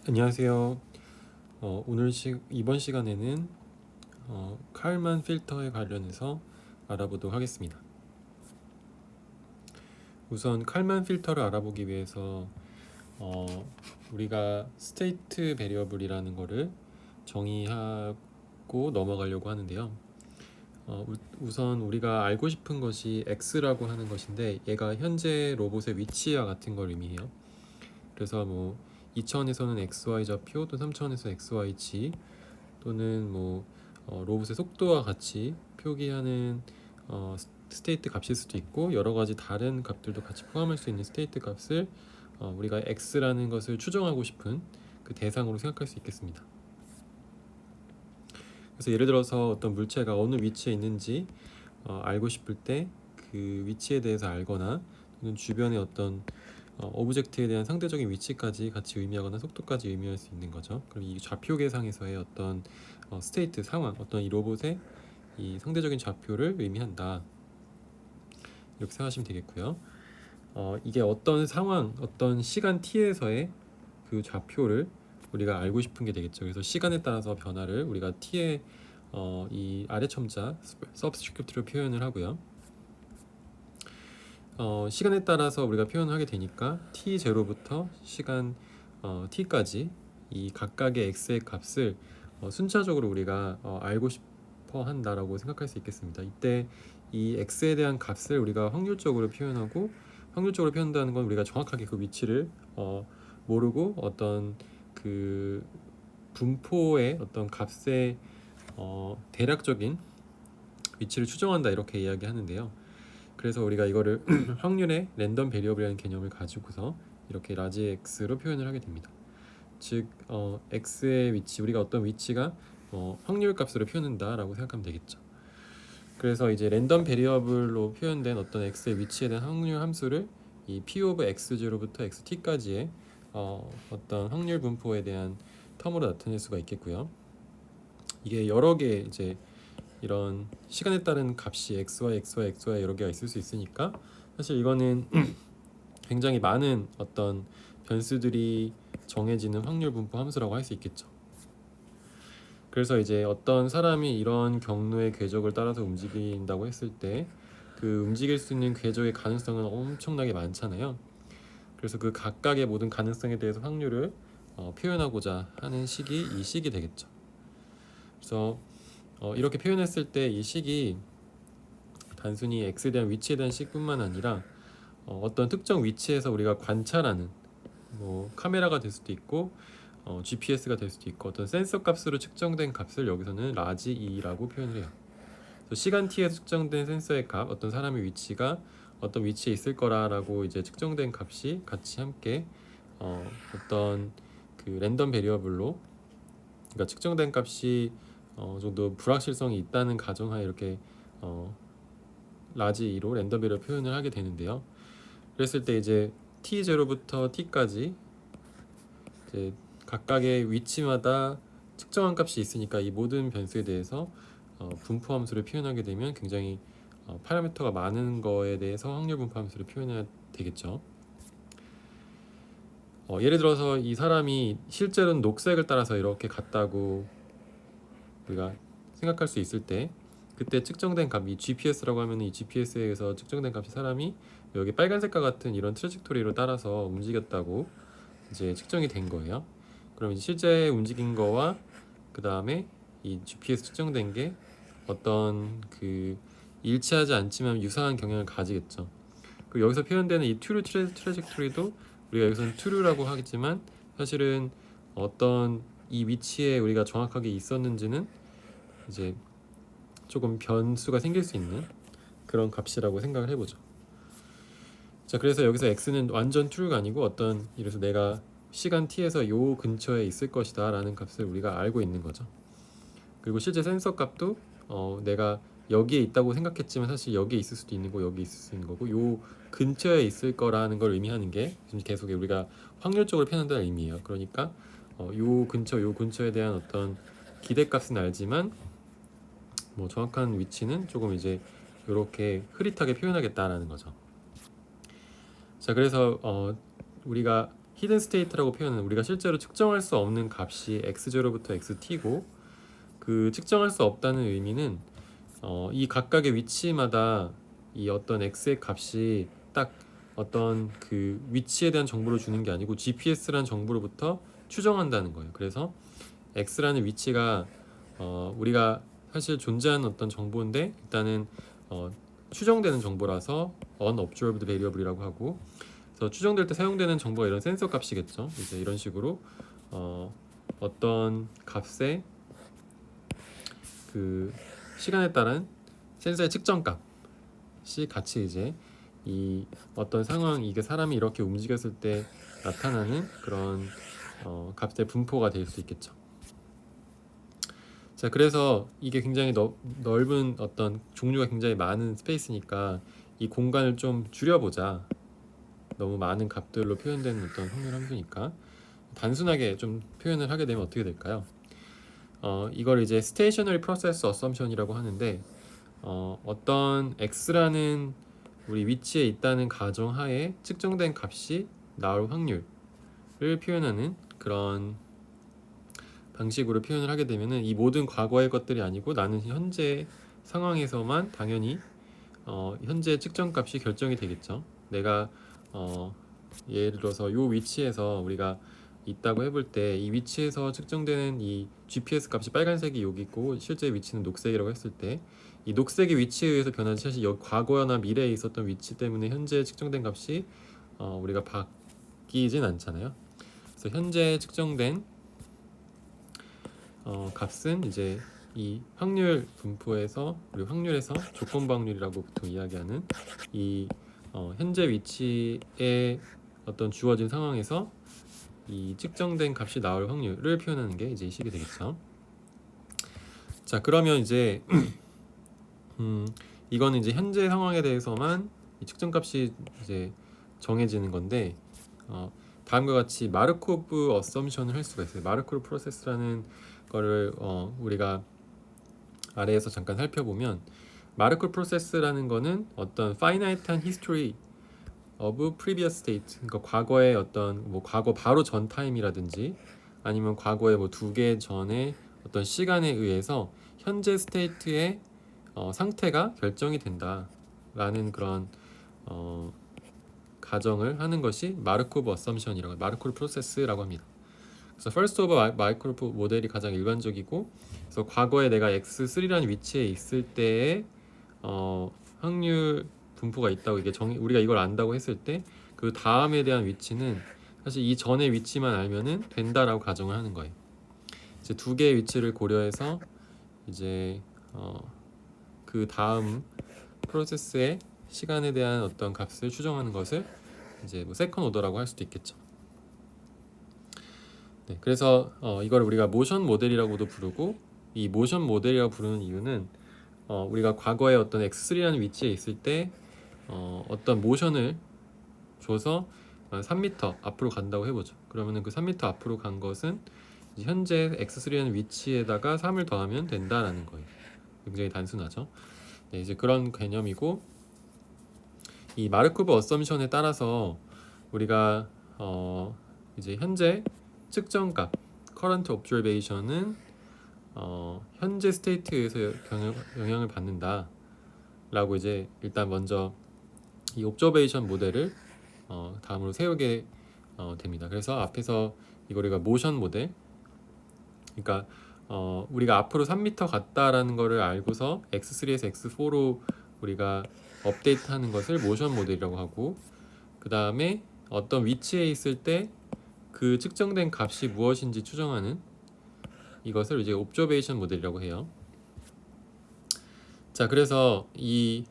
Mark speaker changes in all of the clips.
Speaker 1: 안녕하세요. 이번 시간에는 칼만 필터에 관련해서 알아보도록 하겠습니다. 우선 칼만 필터를 알아보기 위해서 우리가 스테이트 베리어블이라는 거를 정의하고 넘어가려고 하는데요. 우선 우리가 알고 싶은 것이 x라고 하는 것인데, 얘가 현재 로봇의 위치와 같은 걸 의미해요. 그래서 2차원에서는 xy 좌표, 또 3차원에서 xy지, 또는 로봇의 속도와 같이 표기하는 스테이트 값일 수도 있고, 여러 가지 다른 값들도 같이 포함할 수 있는 스테이트 값을 우리가 x라는 것을 추정하고 싶은 그 대상으로 생각할 수 있겠습니다. 그래서 예를 들어서 어떤 물체가 어느 위치에 있는지 알고 싶을 때 그 위치에 대해서 알거나, 또는 주변의 어떤 오브젝트에 대한 상대적인 위치까지 같이 의미하거나 속도까지 의미할 수 있는 거죠. 그럼 이 좌표 계상에서의 어떤 스테이트 상황, 어떤 이 로봇의 이 상대적인 좌표를 의미한다, 이렇게 생각하시면 되겠고요. 이게 어떤 상황, 어떤 시간 t에서의 그 좌표를 우리가 알고 싶은 게 되겠죠. 그래서 시간에 따라서 변화를 우리가 t의 이 아래 첨자 subscript로 표현을 하고요. 시간에 따라서 우리가 표현을 하게 되니까 t0부터 시간 t까지 이 각각의 x의 값을 순차적으로 우리가 알고 싶어 한다라고 생각할 수 있겠습니다. 이때 이 x에 대한 값을 우리가 확률적으로 표현하고, 확률적으로 표현한다는 건 우리가 정확하게 그 위치를 모르고 어떤 그 분포의 어떤 값의 대략적인 위치를 추정한다, 이렇게 이야기하는데요. 그래서 우리가 이거를 확률의 랜덤 베리어블이라는 개념을 가지고서 이렇게 라지 x로 표현을 하게 됩니다. 즉 x의 위치, 우리가 어떤 위치가 확률 값으로 표현한다라고 생각하면 되겠죠. 그래서 이제 랜덤 베리어블로 표현된 어떤 x의 위치에 대한 확률 함수를 이 p of x0부터 xt까지의 어떤 확률 분포에 대한 텀으로 나타낼 수가 있겠고요. 이게 여러 개 이제 이런 시간에 따른 값이 xy 여러 개가 있을 수 있으니까, 사실 이거는 굉장히 많은 어떤 변수들이 정해지는 확률 분포 함수라고 할 수 있겠죠. 그래서 이제 어떤 사람이 이런 경로의 궤적을 따라서 움직인다고 했을 때 그 움직일 수 있는 궤적의 가능성은 엄청나게 많잖아요. 그래서 그 각각의 모든 가능성에 대해서 확률을 표현하고자 하는 식이 이 식이 되겠죠. 그래서 이렇게 표현했을 때 이 식이 단순히 x에 대한 위치에 대한 식뿐만 아니라 어떤 특정 위치에서 우리가 관찰하는 카메라가 될 수도 있고 GPS가 될 수도 있고, 어떤 센서 값으로 측정된 값을 여기서는 라지 E라고 표현을 해요. 그래서 시간 t에서 측정된 센서의 값, 어떤 사람의 위치가 어떤 위치에 있을 거라고 이제 측정된 값이 같이 함께 어떤 그 랜덤 베리어블로, 그러니까 측정된 값이 정도 불확실성이 있다는 가정하에 이렇게 라지 E로 랜덤 베리어블 표현을 하게 되는데요. 그랬을 때 이제 t0부터 t까지 이제 각각의 위치마다 측정한 값이 있으니까 이 모든 변수에 대해서 분포 함수를 표현하게 되면 굉장히 파라미터가 많은 거에 대해서 확률 분포 함수를 표현해야 되겠죠. 예를 들어서 이 사람이 실제로는 녹색을 따라서 이렇게 갔다고 우리가 생각할 수 있을 때, 그때 측정된 값이 GPS라고 하면 이 GPS에서 측정된 값이 사람이 여기 빨간색과 같은 이런 트레젝토리로 따라서 움직였다고 이제 측정이 된 거예요. 그럼 이제 실제 움직인 거와 그 다음에 이 GPS 측정된 게 어떤 그 일치하지 않지만 유사한 경향을 가지겠죠. 그리고 여기서 표현되는 이 트루 트레젝토리도 우리가 여기서는 트루라고 하겠지만, 사실은 어떤 이 위치에 우리가 정확하게 있었는지는 이제 조금 변수가 생길 수 있는 그런 값이라고 생각을 해보죠. 자, 그래서 여기서 x는 완전 true가 아니고 어떤, 이래서 내가 시간 t에서 요 근처에 있을 것이다 라는 값을 우리가 알고 있는 거죠. 그리고 실제 센서 값도 내가 여기에 있다고 생각했지만 사실 여기에 있을 수도 있는 거, 여기 있을 수 있는 거고, 요 근처에 있을 거라는 걸 의미하는 게 지금 계속 우리가 확률적으로 표현한다는 의미예요. 그러니까 요 근처에 대한 어떤 기대값은 알지만 정확한 위치는 조금 이제 이렇게 흐릿하게 표현하겠다라는 거죠. 자, 그래서 우리가 히든 스테이트라고 표현은 우리가 실제로 측정할 수 없는 값이 x0부터 xt고, 그 측정할 수 없다는 의미는 이 각각의 위치마다 이 어떤 x의 값이 딱 어떤 그 위치에 대한 정보를 주는 게 아니고 GPS라는 정보로부터 추정한다는 거예요. 그래서 x라는 위치가 우리가 사실 존재하는 어떤 정보인데 일단은 추정되는 정보라서 unobserved variable이라고 하고, 그래서 추정될 때 사용되는 정보가 이런 센서 값이겠죠. 이제 이런 식으로 어떤 값의 그 시간에 따른 센서의 측정 값이 같이 이제 이 어떤 상황, 이게 사람이 이렇게 움직였을 때 나타나는 그런 값의 분포가 될 수 있겠죠. 자, 그래서 이게 굉장히 넓은 어떤 종류가 굉장히 많은 스페이스니까 이 공간을 좀 줄여보자. 너무 많은 값들로 표현되는 어떤 확률 함수니까 단순하게 좀 표현을 하게 되면 어떻게 될까요? 이걸 이제 Stationary Process Assumption이라고 하는데, 어떤 x라는 우리 위치에 있다는 가정하에 측정된 값이 나올 확률을 표현하는 그런 방식으로 표현을 하게 되면은 이 모든 과거의 것들이 아니고 나는 현재 상황에서만 당연히 현재 측정값이 결정이 되겠죠. 내가 예를 들어서 이 위치에서 우리가 있다고 해볼 때 이 위치에서 측정되는 이 GPS 값이 빨간색이 여기 있고 실제 위치는 녹색이라고 했을 때 이 녹색의 위치에 의해서 변하지 사실 여기 과거나 미래에 있었던 위치 때문에 현재 측정된 값이 우리가 바뀌진 않잖아요. 그래서 현재 측정된 값은 이제 이 확률 분포에서 우리 확률에서 조건부 확률이라고 보통 이야기하는 이 현재 위치에 어떤 주어진 상황에서 이 측정된 값이 나올 확률을 표현하는 게 이제 이 식이 되겠죠. 자, 그러면 이제 이거는 이제 현재 상황에 대해서만 이 측정값이 이제 정해지는 건데, 다음과 같이 마르코브 어썸션을 할 수가 있어요. 마르코브 프로세스라는 거를 우리가 아래에서 잠깐 살펴보면, 마르코브 프로세스라는 거는 어떤 finite한 history of previous state, 그러니까 과거의 어떤 뭐 과거 바로 전 타임이라든지 아니면 과거의 뭐 2개 전의 어떤 시간에 의해서 현재 스테이트의 상태가 결정이 된다라는 그런 가정을 하는 것이 마르코브 어썸션이라고, 마르코브 프로세스라고 합니다. 그래서 first of 마르코브 모델이 가장 일반적이고, 그래서 과거에 내가 x3라는 위치에 있을 때의 확률 분포가 있다고, 이게 우리가 이걸 안다고 했을 때 그 다음에 대한 위치는 사실 이 전의 위치만 알면은 된다라고 가정을 하는 거예요. 이제 2개의 위치를 고려해서 이제 그 다음 프로세스의 시간에 대한 어떤 값을 추정하는 것을 이제 뭐 세컨 오더라고 할 수도 있겠죠. 네, 그래서 이걸 우리가 모션 모델이라고도 부르고, 이 모션 모델이라고 부르는 이유는 우리가 과거에 어떤 x3라는 위치에 있을 때 어떤 모션을 줘서 3m 앞으로 간다고 해보죠. 그러면은 그 3m 앞으로 간 것은 이제 현재 x3라는 위치에다가 3을 더하면 된다라는 거예요. 굉장히 단순하죠. 네, 이제 그런 개념이고, 이 마르코브 어썸션에 따라서 우리가 이제 현재 측정값 current observation은 현재 스테이트에서 영향을 받는다 라고 이제 일단 먼저 이 observation 모델을 다음으로 세우게 됩니다. 그래서 앞에서 이거 우리가 모션 모델, 그러니까 우리가 앞으로 3m 갔다라는 거를 알고서 x3에서 x4로 우리가 업데이트하는 것을 모션 모델이라고 하고, 그 다음에 어떤 위치에 있을 때 그 측정된 값이 무엇인지 추정하는 이것을 이제 옵저베이션 모델이라고 해요. 자, 그래서 이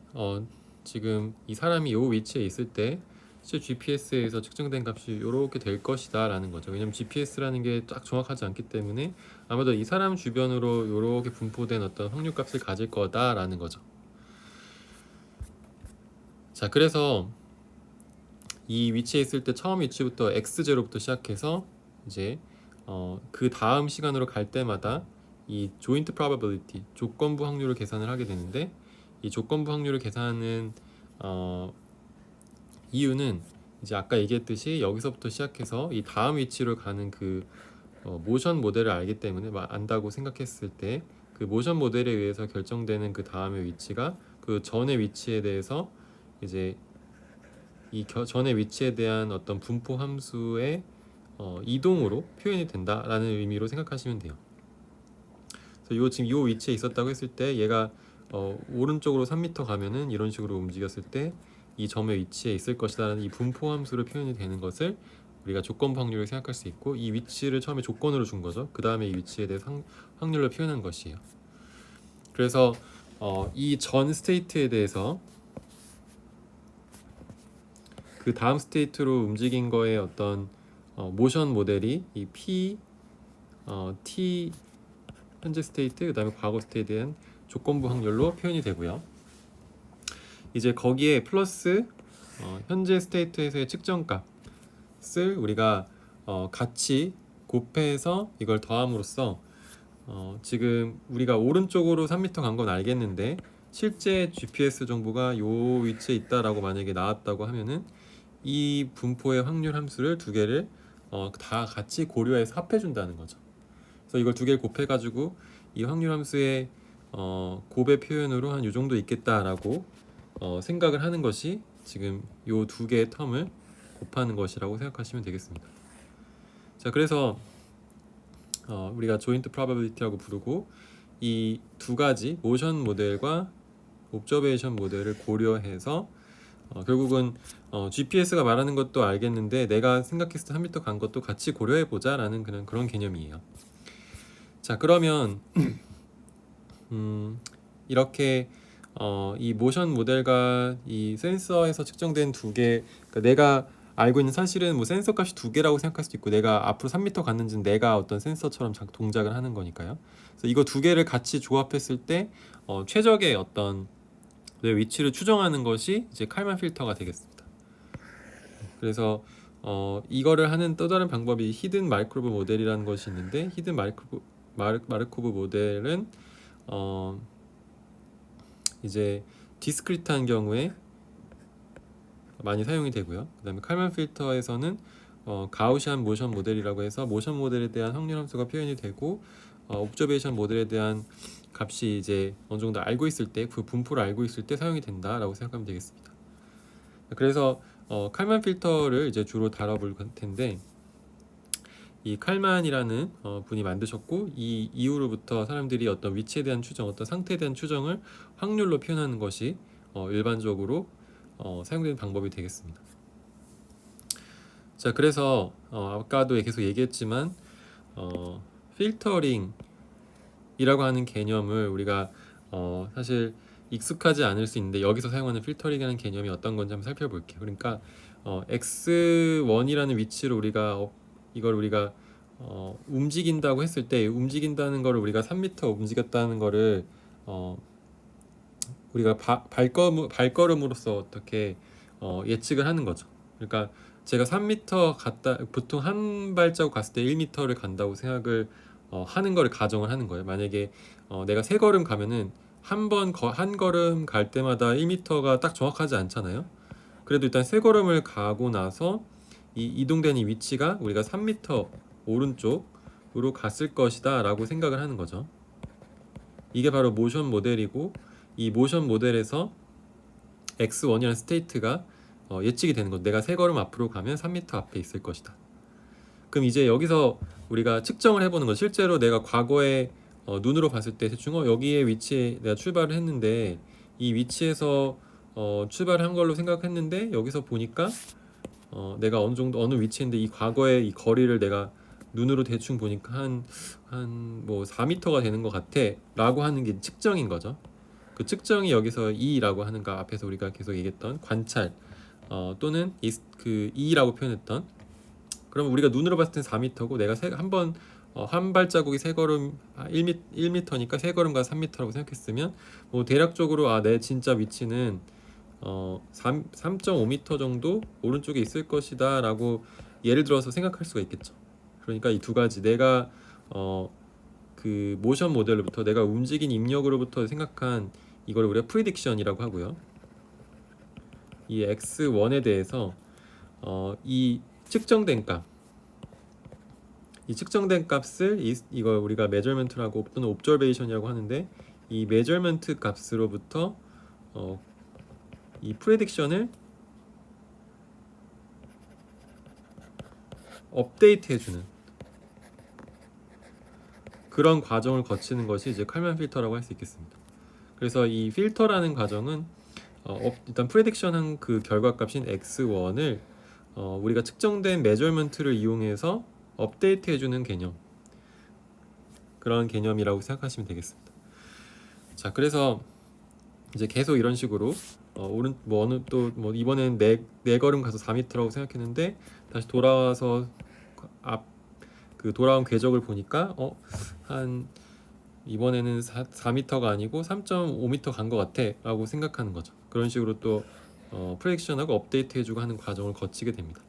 Speaker 1: 지금 이 사람이 이 위치에 있을 때 실제 GPS에서 측정된 값이 이렇게 될 것이다 라는 거죠. 왜냐면 GPS라는 게 딱 정확하지 않기 때문에 아마도 이 사람 주변으로 이렇게 분포된 어떤 확률 값을 가질 거다라는 거죠. 자, 그래서 이 위치에 있을 때 처음 위치부터 x0부터 시작해서 이제 그 다음 시간으로 갈 때마다 이 joint probability, 조건부 확률을 계산을 하게 되는데, 이 조건부 확률을 계산하는 이유는 이제 아까 얘기했듯이 여기서부터 시작해서 이 다음 위치로 가는 그 모션 모델을 알기 때문에 안다고 생각했을 때 그 모션 모델에 의해서 결정되는 그 다음의 위치가 그 전의 위치에 대해서 이제 전의 위치에 대한 어떤 분포 함수의 이동으로 표현이 된다라는 의미로 생각하시면 돼요. 그래서 지금 요 위치에 있었다고 했을 때 얘가 오른쪽으로 3m 가면은 이런 식으로 움직였을 때 이 점의 위치에 있을 것이다라는 이 분포 함수로 표현이 되는 것을 우리가 조건부 확률을 생각할 수 있고, 이 위치를 처음에 조건으로 준 거죠. 그 다음에 이 위치에 대해서 확률로 표현한 것이에요. 그래서 이 전 스테이트에 대해서 그 다음 스테이트로 움직인 거의 어떤 모션 모델이 이 P, T 현재 스테이트, 그 다음에 과거 스테이트에 대한 조건부 확률로 표현이 되고요. 이제 거기에 플러스 현재 스테이트에서의 측정값을 우리가 같이 곱해서 이걸 더함으로써 지금 우리가 오른쪽으로 3m 간 건 알겠는데 실제 GPS 정보가 요 위치에 있다라고 만약에 나왔다고 하면은 이 분포의 확률 함수를 두 개를 다 같이 고려해서 합해준다는 거죠. 그래서 이걸 두 개를 곱해가지고 이 확률 함수의 곱의 표현으로 한 요 정도 있겠다라고 생각을 하는 것이 지금 요 두 개의 텀을 곱하는 것이라고 생각하시면 되겠습니다. 자, 그래서 우리가 조인트 프로바빌리티라고 부르고 이 두 가지 모션 모델과 옵저베이션 모델을 고려해서 결국은 GPS가 말하는 것도 알겠는데 내가 생각했을 때 3m 간 것도 같이 고려해 보자라는 그런 개념이에요. 자, 그러면 이렇게 이 모션 모델과 이 센서에서 측정된 두 개, 그러니까 내가 알고 있는 사실은 뭐 센서 값이 두 개라고 생각할 수도 있고 내가 앞으로 3m 갔는지는 내가 어떤 센서처럼 동작을 하는 거니까요. 그래서 이거 두 개를 같이 조합했을 때 최적의 어떤 내 위치를 추정하는 것이 이제 칼만 필터가 되겠습니다. 그래서 이거를 하는 또 다른 방법이 히든 마르코브 모델이라는 것이 있는데, 히든 마르코브 모델은 이제 디스크리트한 경우에 많이 사용이 되고요. 그 다음에 칼만 필터에서는 가우시안 모션 모델이라고 해서 모션 모델에 대한 확률 함수가 표현이 되고 옵저베이션 모델에 대한 값이 이제 어느 정도 알고 있을 때, 그 분포를 알고 있을 때 사용이 된다라고 생각하면 되겠습니다. 그래서 칼만 필터를 이제 주로 다뤄볼 텐데, 이 칼만이라는 분이 만드셨고 이 이후로부터 사람들이 어떤 위치에 대한 추정, 어떤 상태에 대한 추정을 확률로 표현하는 것이 일반적으로 사용되는 방법이 되겠습니다. 자, 그래서 아까도 계속 얘기했지만 필터링이라고 하는 개념을 우리가 사실 익숙하지 않을 수 있는데, 여기서 사용하는 필터링이라는 개념이 어떤 건지 한번 살펴볼게요. 그러니까 x1이라는 위치로 이걸 우리가 움직인다고 했을 때, 움직인다는 거를 우리가 3m 움직였다는 거를 우리가 발걸음으로써 어떻게 예측을 하는 거죠. 그러니까 제가 3m 갔다, 보통 한 발자국 갔을 때 1m를 간다고 생각을 하는 거를 가정을 하는 거예요. 만약에 내가 3걸음 가면은 한 걸음 갈 때마다 1m가 딱 정확하지 않잖아요. 그래도 일단 3걸음을 가고 나서 이 이동되는 위치가 우리가 3m 오른쪽으로 갔을 것이다 라고 생각을 하는 거죠. 이게 바로 모션 모델이고, 이 모션 모델에서 x1이라는 스테이트가 예측이 되는 것. 내가 3걸음 앞으로 가면 3m 앞에 있을 것이다. 그럼 이제 여기서 우리가 측정을 해보는 거. 실제로 내가 과거에 눈으로 봤을 때 대충 여기에 위치에 내가 출발을 했는데 이 위치에서 출발을 한 걸로 생각했는데, 여기서 보니까 내가 어느 위치인데 이 과거의 이 거리를 내가 눈으로 대충 보니까 한 뭐 4m가 되는 것 같아 라고 하는 게 측정인 거죠. 그 측정이 여기서 E라고 하는 거, 앞에서 우리가 계속 얘기했던 관찰 또는 그 E라고 표현했던, 그러면 우리가 눈으로 봤을 땐 4m고 내가 한 발자국이 3걸음 1m니까 3걸음과 3m라고 생각했으면 뭐 대략적으로 내 진짜 위치는 3.5m 정도 오른쪽에 있을 것이다 라고 예를 들어서 생각할 수가 있겠죠. 그러니까 이 두 가지, 내가 그 모션 모델로부터, 내가 움직인 입력으로부터 생각한 이걸 우리가 프리딕션이라고 하고요. 이 x1에 대해서 이 측정된 값, 이 측정된 값을 이걸 우리가 메저먼트라고 또는 옵저베이션이라고 하는데, 이 메저먼트 값으로부터 이 프레딕션을 업데이트 해주는 그런 과정을 거치는 것이 이제 칼만 필터라고 할 수 있겠습니다. 그래서 이 필터라는 과정은 일단 프레딕션한 그 결과값인 x1을 우리가 측정된 메저먼트를 이용해서 업데이트 해주는 개념, 그런 개념이라고 생각하시면 되겠습니다. 자, 그래서 이제 계속 이런 식으로 어느 또 이번엔 네 걸음 가서 4m라고 생각했는데, 다시 돌아와서 그 돌아온 궤적을 보니까 한 이번에는 4m가 아니고 3.5m 간 것 같아 라고 생각하는 거죠. 그런 식으로 또 프레딕션하고 업데이트 해주고 하는 과정을 거치게 됩니다.